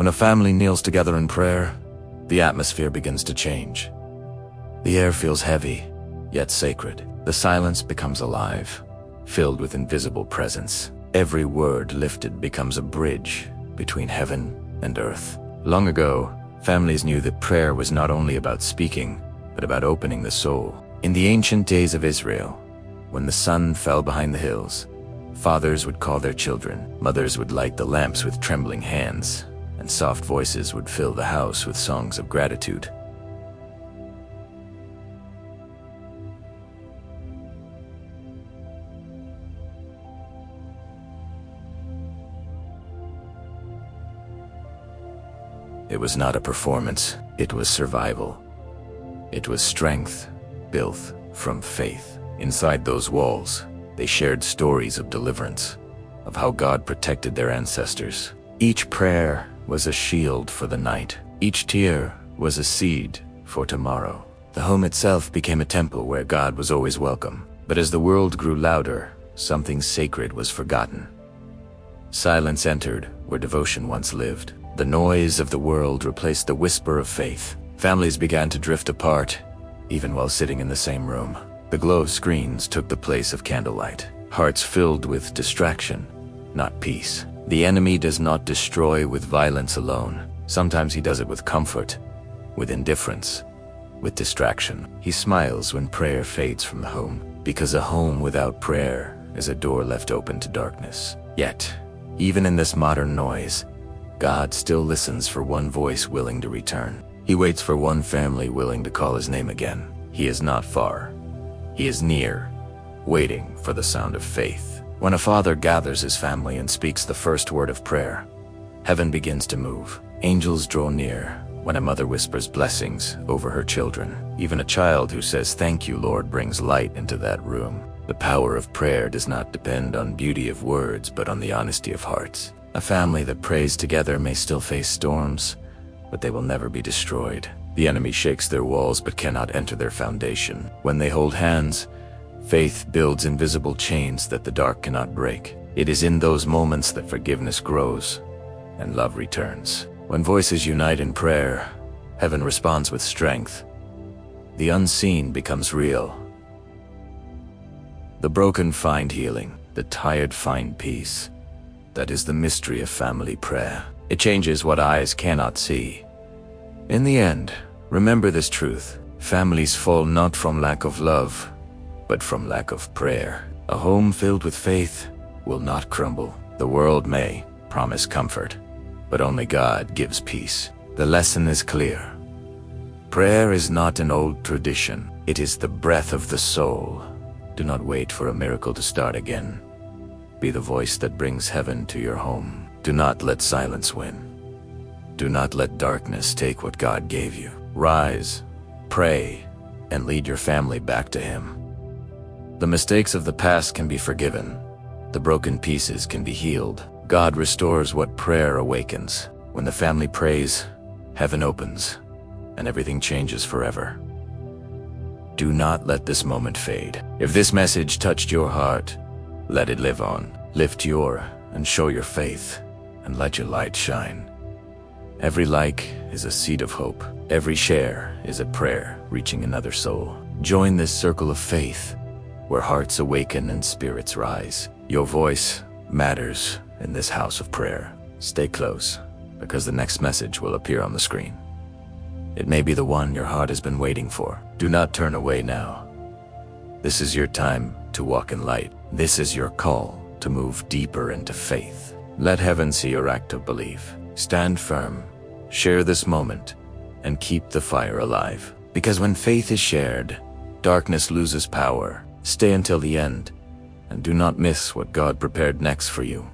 When a family kneels together in prayer, the atmosphere begins to change. The air feels heavy, yet sacred. The silence becomes alive, filled with invisible presence. Every word lifted becomes a bridge between heaven and earth. Long ago, families knew that prayer was not only about speaking, but about opening the soul. In the ancient days of Israel, when the sun fell behind the hills, fathers would call their children, mothers would light the lamps with trembling hands, and soft voices would fill the house with songs of gratitude. It was not a performance, it was survival. It was strength built from faith. Inside those walls, they shared stories of deliverance, of how God protected their ancestors. Each prayer was a shield for the night. Each tear was a seed for tomorrow. The home itself became a temple where God was always welcome. But as the world grew louder, something sacred was forgotten. Silence entered where devotion once lived. The noise of the world replaced the whisper of faith. Families began to drift apart, even while sitting in the same room. The glow of screens took the place of candlelight. Hearts filled with distraction, not peace. The enemy does not destroy with violence alone. Sometimes he does it with comfort, with indifference, with distraction. He smiles when prayer fades from the home, because a home without prayer is a door left open to darkness. Yet, even in this modern noise, God still listens for one voice willing to return. He waits for one family willing to call his name again. He is not far. He is near, waiting for the sound of faith. When a father gathers his family and speaks the first word of prayer, heaven begins to move. Angels draw near when a mother whispers blessings over her children. Even a child who says, "Thank you, Lord," brings light into that room. The power of prayer does not depend on beauty of words, but on the honesty of hearts. A family that prays together may still face storms, but they will never be destroyed. The enemy shakes their walls but cannot enter their foundation. When they hold hands, faith builds invisible chains that the dark cannot break. It is in those moments that forgiveness grows and love returns. When voices unite in prayer, heaven responds with strength. The unseen becomes real. The broken find healing, the tired find peace. That is the mystery of family prayer. It changes what eyes cannot see. In the end, remember this truth. Families fall not from lack of love, but from lack of prayer. A home filled with faith will not crumble. The world may promise comfort, but only God gives peace. The lesson is clear. Prayer is not an old tradition. It is the breath of the soul. Do not wait for a miracle to start again. Be the voice that brings heaven to your home. Do not let silence win. Do not let darkness take what God gave you. Rise, pray, and lead your family back to Him. The mistakes of the past can be forgiven. The broken pieces can be healed. God restores what prayer awakens. When the family prays, heaven opens, and everything changes forever. Do not let this moment fade. If this message touched your heart, let it live on. Lift your and show your faith, and let your light shine. Every like is a seed of hope. Every share is a prayer reaching another soul. Join this circle of faith, where hearts awaken and spirits rise. Your voice matters in this house of prayer. Stay close, because the next message will appear on the screen. It may be the one your heart has been waiting for. Do not turn away now. This is your time to walk in light. This is your call to move deeper into faith. Let heaven see your act of belief. Stand firm, share this moment, and keep the fire alive. Because when faith is shared, darkness loses power. Stay until the end, and do not miss what God prepared next for you.